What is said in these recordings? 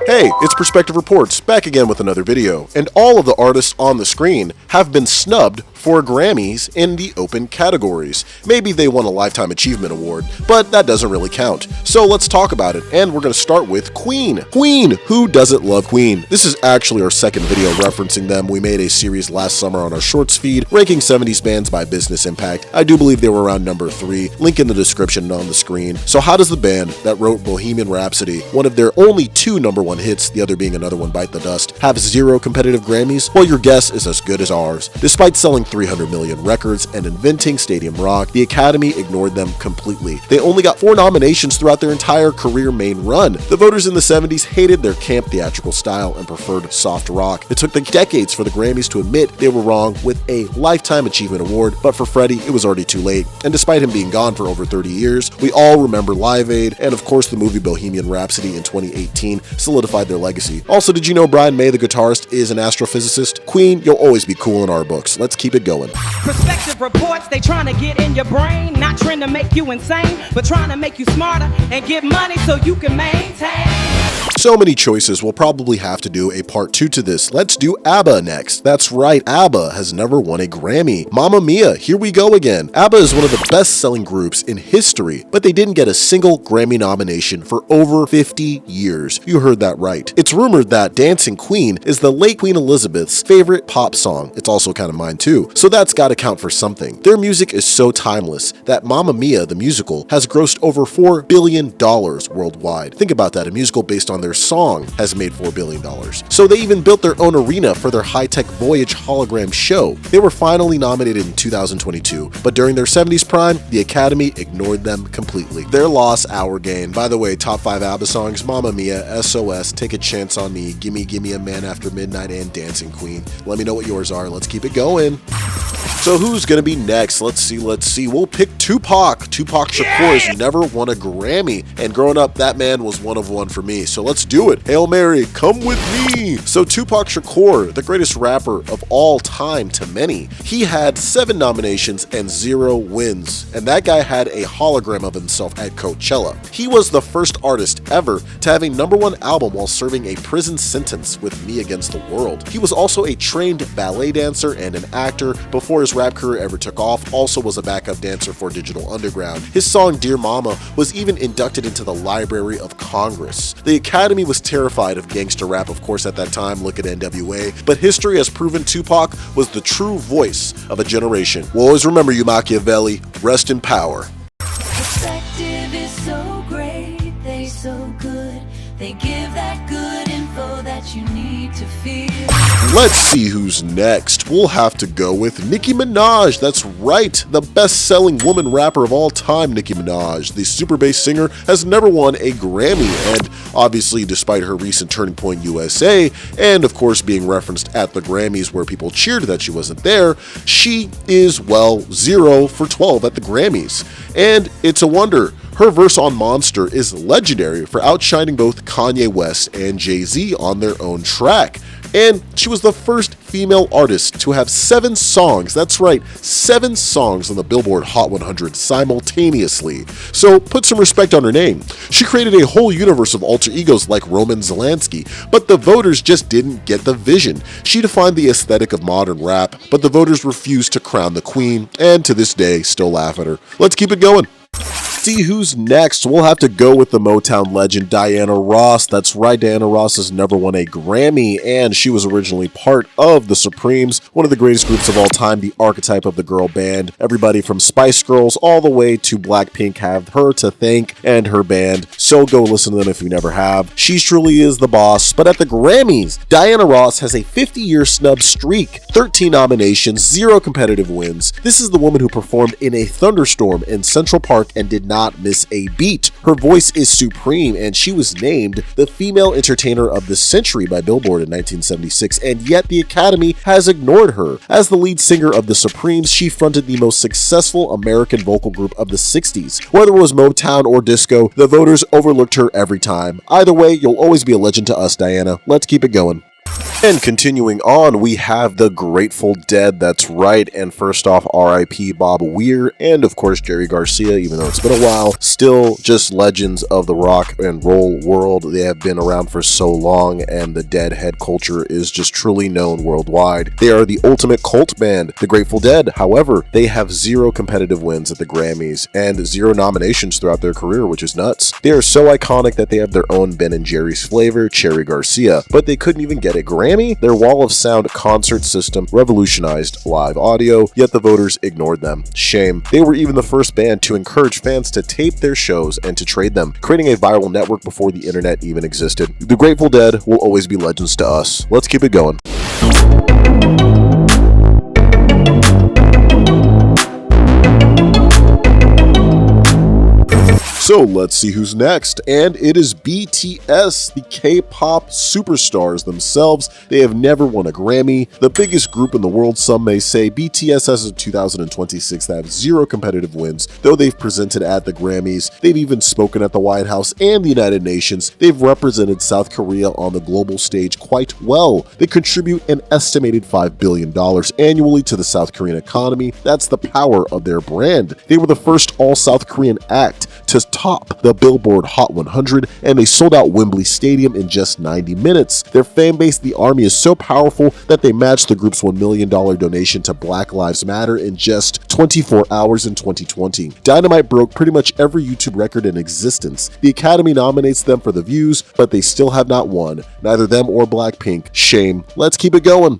Hey, it's Perspective Reports, back again with another video, and all of the artists on the screen have been snubbed for Grammys in the open categories. Maybe they won a Lifetime Achievement Award, but that doesn't really count. So let's talk about it, and we're going to start with Queen. Queen! Who doesn't love Queen? This is actually our second video referencing them. We made a series last summer on our Shorts feed, ranking 70s bands by business impact. I do believe they were around number 3, link in the description and on the screen. So how does the band that wrote Bohemian Rhapsody, one of their only 2 #1 hits, the other being another one, Bite the Dust, have 0 competitive Grammys? Well, your guess is as good as ours. Despite selling 300 million records and inventing stadium rock, the Academy ignored them completely. They only got 4 nominations throughout their entire career main run. The voters in the 70s hated their camp theatrical style and preferred soft rock. It took them decades for the Grammys to admit they were wrong with a Lifetime Achievement Award, but for Freddie, it was already too late. And despite him being gone for over 30 years, we all remember Live Aid, and of course the movie Bohemian Rhapsody in 2018 solidified their legacy. Also, did you know Brian May, the guitarist, is an astrophysicist? Queen, you'll always be cool in our books. Let's keep it going. Perspective reports, they trying to get in your brain, not trying to make you insane, but trying to make you smarter and get money so you can maintain. So many choices, we'll probably have to do a part 2 to this. Let's do ABBA next. That's right, ABBA has never won a Grammy. Mamma Mia, here we go again. ABBA is one of the best-selling groups in history, but they didn't get a single Grammy nomination for over 50 years. You heard that right. It's rumored that Dancing Queen is the late Queen Elizabeth's favorite pop song. It's also kind of mine too, so that's gotta count for something. Their music is so timeless that Mamma Mia, the musical, has grossed over $4 billion worldwide. Think about that, a musical based on their song has made $4 billion. So they even built their own arena for their high-tech Voyage hologram show. They were finally nominated in 2022, but during their 70s prime, the Academy ignored them completely. Their loss, our gain. By the way, top 5 ABBA songs: Mamma Mia, SOS, Take a Chance on Me, Gimme Gimme a Man After Midnight, and Dancing Queen. Let me know what yours are. Let's keep it going. So who's gonna be next? Let's see. We'll pick Tupac. Tupac Shakur has never won a Grammy, and growing up, that man was one of one for me. So let's do it. Hail Mary, come with me. So Tupac Shakur, the greatest rapper of all time to many, he had 7 nominations and 0 wins, and that guy had a hologram of himself at Coachella. He was the first artist ever to have a #1 album while serving a prison sentence with Me Against the World. He was also a trained ballet dancer and an actor before his rap career ever took off. Also was a backup dancer for Digital Underground. His song Dear Mama was even inducted into the Library of Congress. The Academy was terrified of gangster rap, of course, at that time. Look at NWA. But history has proven Tupac was the true voice of a generation. We'll always remember you, Machiavelli. Rest in power. Perspective is so great, they so good. They give that good info that you need to feel. Let's see who's next. We'll have to go with Nicki Minaj. That's right, the best-selling woman rapper of all time, Nicki Minaj. The super bass singer has never won a Grammy, and obviously, despite her recent Turning Point USA, and of course being referenced at the Grammys where people cheered that she wasn't there, she is, well, 0 for 12 at the Grammys. And it's a wonder. Her verse on Monster is legendary for outshining both Kanye West and Jay-Z on their own track. And she was the first female artist to have 7 songs, that's right, 7 songs on the Billboard Hot 100 simultaneously. So put some respect on her name. She created a whole universe of alter egos like Roman Zelensky, but the voters just didn't get the vision. She defined the aesthetic of modern rap, but the voters refused to crown the queen, and to this day still laugh at her. Let's keep it going. See who's next. We'll have to go with the Motown legend Diana Ross. That's right, Diana Ross has never won a Grammy, and she was originally part of the Supremes, one of the greatest groups of all time, the archetype of the girl band. Everybody from Spice Girls all the way to BLACKPINK have her to thank and her band, so go listen to them if you never have. She truly is the boss. But at the Grammys, Diana Ross has a 50-year snub streak, 13 nominations, 0 competitive wins. This is the woman who performed in a thunderstorm in Central Park and did not miss a beat. Her voice is supreme, and she was named the Female Entertainer of the Century by Billboard in 1976, and yet the Academy has ignored her. As the lead singer of the Supremes, she fronted the most successful American vocal group of the 60s. Whether it was Motown or disco, the voters overlooked her every time. Either way, you'll always be a legend to us, Diana. Let's keep it going. And continuing on, we have the Grateful Dead, that's right, and first off, R.I.P. Bob Weir, and of course Jerry Garcia, even though it's been a while, still just legends of the rock and roll world. They have been around for so long, and the Deadhead culture is just truly known worldwide. They are the ultimate cult band, the Grateful Dead. However, they have 0 competitive wins at the Grammys, and 0 nominations throughout their career, which is nuts. They are so iconic that they have their own Ben and Jerry's flavor, Cherry Garcia, but they couldn't even get a Grammy. Their wall of sound concert system revolutionized live audio, yet the voters ignored them. Shame. They were even the first band to encourage fans to tape their shows and to trade them, creating a viral network before the internet even existed. The Grateful Dead will always be legends to us. Let's keep it going. So let's see who's next, and it is BTS, the K-pop superstars themselves. They have never won a Grammy, the biggest group in the world, some may say. BTS as of 2026 have 0 competitive wins, though they've presented at the Grammys. They've even spoken at the White House and the United Nations. They've represented South Korea on the global stage quite well. They contribute an estimated $5 billion annually to the South Korean economy. That's the power of their brand. They were the first all-South Korean act to top the Billboard Hot 100, and they sold out Wembley Stadium in just 90 minutes. Their fan base, the ARMY, is so powerful that they matched the group's $1 million donation to Black Lives Matter in just 24 hours in 2020. Dynamite broke pretty much every YouTube record in existence. The Academy nominates them for the views, but they still have not won. Neither them or BLACKPINK. Shame. Let's keep it going.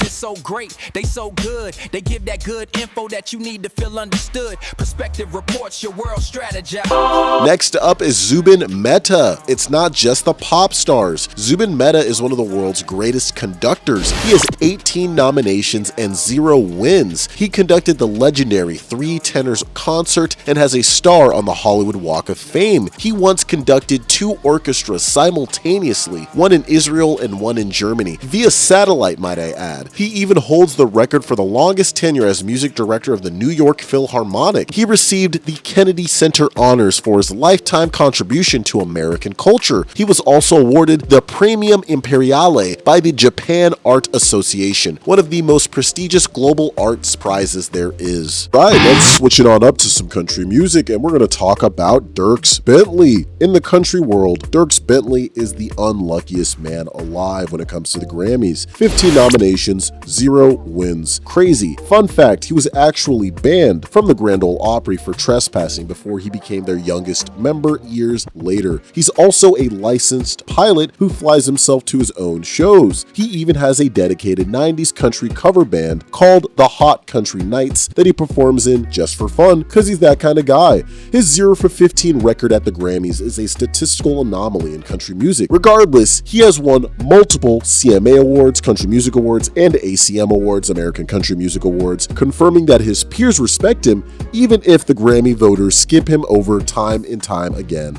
So great, they so good, they give that good info that you need to feel understood. Perspective reports, your world strategize. Next up is Zabin Mehta. It's not just the pop stars. Zabin Mehta is one of the world's greatest conductors. He has 18 nominations and 0 wins. He conducted the legendary 3 Tenors concert and has a star on the Hollywood Walk of Fame. He once conducted 2 orchestras simultaneously, one in Israel and one in Germany, via satellite, might I add. He even holds the record for the longest tenure as music director of the New York Philharmonic. He received the Kennedy Center honors for his lifetime contribution to American culture. He was also awarded the Premium Imperiale by the Japan Art Association, one of the most prestigious global arts prizes there is. Right, let's switch it on up to some country music, and we're going to talk about Dierks Bentley. In the country world, Dierks Bentley is the unluckiest man alive when it comes to the Grammys. 15 nominations, 0 wins. Crazy. Fun fact, he was actually banned from the Grand Ole Opry for trespassing before he became their youngest member years later. He's also a licensed pilot who flies himself to his own shows. He even has a dedicated 90s country cover band called the Hot Country Nights that he performs in just for fun because he's that kind of guy. His 0 for 15 record at the Grammys is a statistical anomaly in country music. Regardless, he has won multiple CMA Awards, Country Music Awards, and ACM Awards, American Country Music Awards, confirming that his peers respect him even if the Grammy voters skip him over time and time again.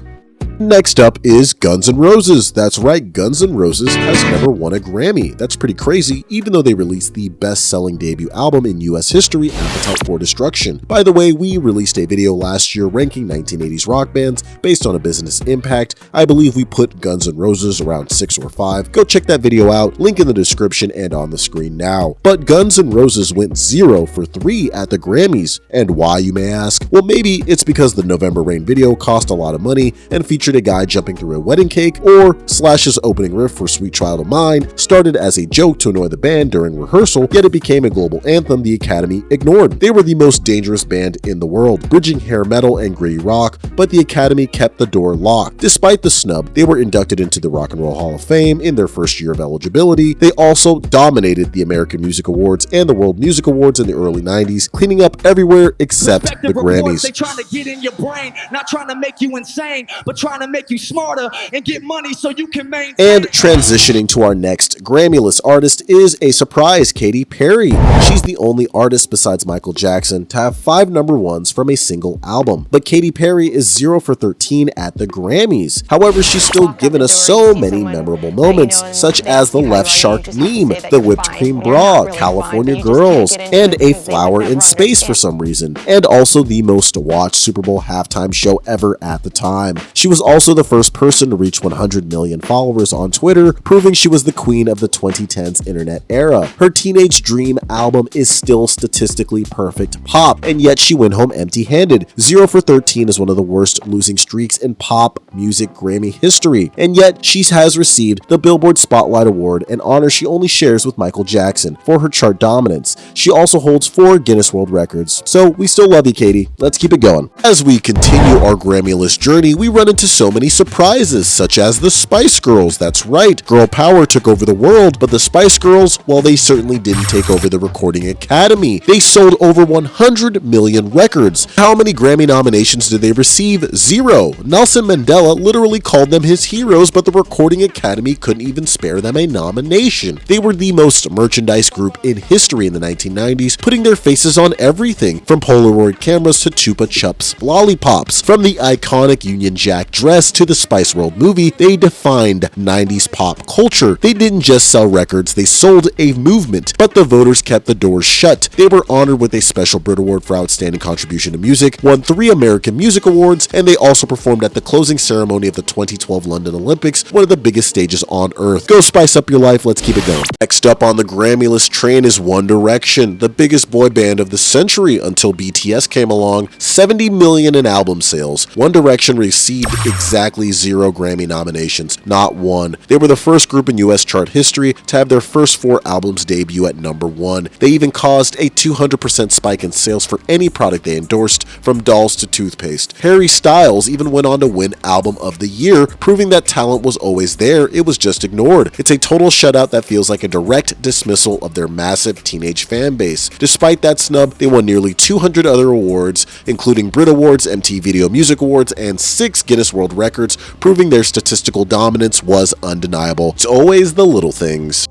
Next up is Guns N' Roses. That's right, Guns N' Roses has never won a Grammy. That's pretty crazy, even though they released the best-selling debut album in US history, Appetite for Destruction. By the way, we released a video last year ranking 1980s rock bands based on a business impact. I believe we put Guns N' Roses around 6 or 5. Go check that video out, link in the description and on the screen now. But Guns N' Roses went 0 for 3 at the Grammys. And why, you may ask? Well, maybe it's because the November Rain video cost a lot of money and featured a guy jumping through a wedding cake, or Slash's opening riff for Sweet Child of Mine started as a joke to annoy the band during rehearsal, yet it became a global anthem the Academy ignored. They were the most dangerous band in the world, bridging hair metal and gritty rock, but the Academy kept the door locked. Despite the snub, they were inducted into the Rock and Roll Hall of Fame in their first year of eligibility. They also dominated the American Music Awards and the World Music Awards in the early 90s, cleaning up everywhere except the Grammys. They trying to get in your brain, not trying to make you insane, but trying to make you smarter and get money so you can maintain. And transitioning to our next Grammy-less artist is a surprise, Katy Perry. She's the only artist besides Michael Jackson to have 5 number ones from a single album. But Katy Perry is 0 for 13 at the Grammys. However, she's still given us so many memorable moments, such as the left shark meme, the whipped cream bra, California Girls, and a flower in space for some reason, and also the most watched Super Bowl halftime show ever at the time. She was also the first person to reach 100 million followers on Twitter, proving she was the queen of the 2010s internet era. Her Teenage Dream album is still statistically perfect pop, and yet she went home empty-handed. 0 for 13 is one of the worst losing streaks in pop music Grammy history, and yet she has received the Billboard Spotlight Award, an honor she only shares with Michael Jackson for her chart dominance. She also holds 4 Guinness World Records. So we still love you, Katy. Let's keep it going. As we continue our Grammy list journey, we run into so many surprises, such as the Spice Girls. That's right, girl power took over the world, but the Spice Girls, well, they certainly didn't take over the Recording Academy. They sold over 100 million records. How many Grammy nominations did they receive? 0. Nelson Mandela literally called them his heroes, but the Recording Academy couldn't even spare them a nomination. They were the most merchandise group in history in the 1990s, putting their faces on everything, from Polaroid cameras to Chupa Chups lollipops. From the iconic Union Jack dress to the Spice World movie, they defined 90s pop culture. They didn't just sell records, they sold a movement, but the voters kept the doors shut. They were honored with a special Brit Award for Outstanding Contribution to Music, won 3 American Music Awards, and they also performed at the closing ceremony of the 2012 London Olympics, one of the biggest stages on earth. Go spice up your life, let's keep it going. Next up on the Grammy list train is One Direction, the biggest boy band of the century until BTS came along. 70 million in album sales. One Direction received exactly 0 Grammy nominations, not one. They were the first group in US chart history to have their first 4 albums debut at number 1. They even caused a 200% spike in sales for any product they endorsed, from dolls to toothpaste. Harry Styles even went on to win Album of the Year, proving that talent was always there, it was just ignored. It's a total shutout that feels like a direct dismissal of their massive teenage fan base. Despite that snub, they won nearly 200 other awards, including Brit Awards, MTV Video Music Awards, and 6 Guinness World Records, proving their statistical dominance was undeniable. It's always the little things.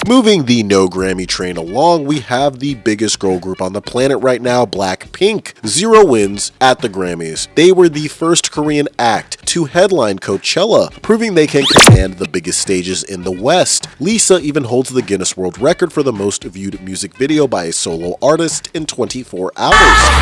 Moving the no Grammy train along, we have the biggest girl group on the planet right now, BLACKPINK. 0 wins at the Grammys. They were the first Korean act to headline Coachella, proving they can command the biggest stages in the West. Lisa even holds the Guinness World Record for the most viewed music video by a solo artist in 24 hours.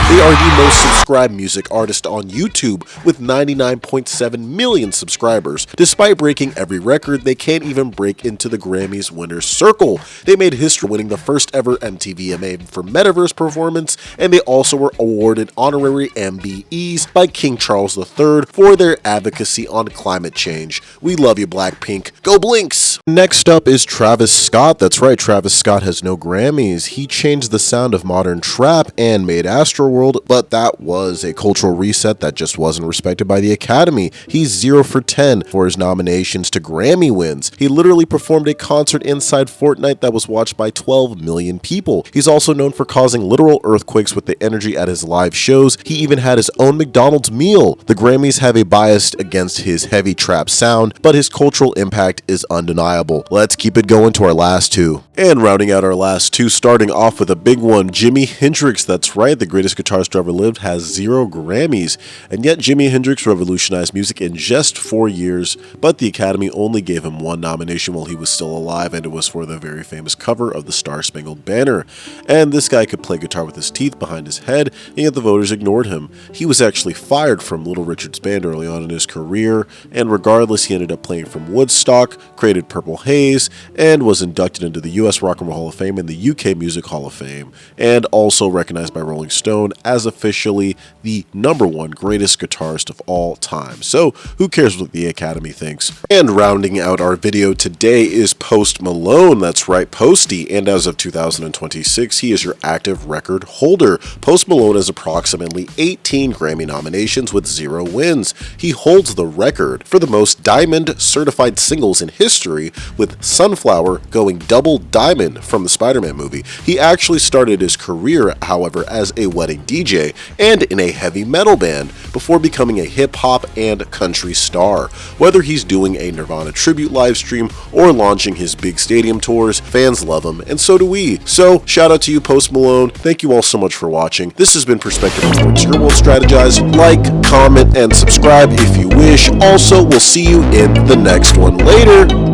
They are the most subscribed music artist on YouTube with 99.7 million subscribers. Despite breaking every record, they can't even break into the Grammys winner's circle. They made history winning the first ever MTV VMA for Metaverse performance, and they also were awarded honorary MBEs by King Charles III for their advocacy on climate change. We love you, BLACKPINK. Go Blinks! Next up is Travis Scott. That's right, Travis Scott has no Grammys. He changed the sound of modern trap and made Astroworld, but that was a cultural reset that just wasn't respected by the Academy. He's 0 for 10 for his nominations to Grammy wins. He literally performed a concert inside Fortnite that was watched by 12 million people. He's also known for causing literal earthquakes with the energy at his live shows. He even had his own McDonald's meal. The Grammys have a bias against his heavy trap sound, but his cultural impact is undeniable. Let's keep it going to our last 2. And rounding out our last 2, starting off with a big one, Jimi Hendrix. That's right, the greatest guitarist to ever lived has 0 Grammys. And yet Jimi Hendrix revolutionized music in just 4 years, but the Academy only gave him 1 nomination while he was still alive, and it was for the very famous cover of the Star-Spangled Banner. And this guy could play guitar with his teeth behind his head, and yet the voters ignored him. He was actually fired from Little Richard's band early on in his career, and regardless, he ended up playing from Woodstock, created Purple Haze, and was inducted into the US Rock and Roll Hall of Fame and the UK Music Hall of Fame, and also recognized by Rolling Stone as officially the #1 greatest guitarist of all time. So who cares what the Academy thinks? And rounding out our video today is Post Malone. That's right, Posty, and as of 2026, he is your active record holder. Post Malone has approximately 18 Grammy nominations with 0 wins. He holds the record for the most diamond certified singles in history, with Sunflower going double diamond from the Spider-Man movie. He actually started his career, however, as a wedding DJ and in a heavy metal band before becoming a hip-hop and country star. Whether he's doing a Nirvana tribute live stream or launching his big stadium tours, fans love him, and so do we. So shout out to you, Post Malone. Thank you all so much for watching. This has been Perspective Reports, your world strategized. Like, comment, and subscribe if you wish. Also, we'll see you in the next one. Later!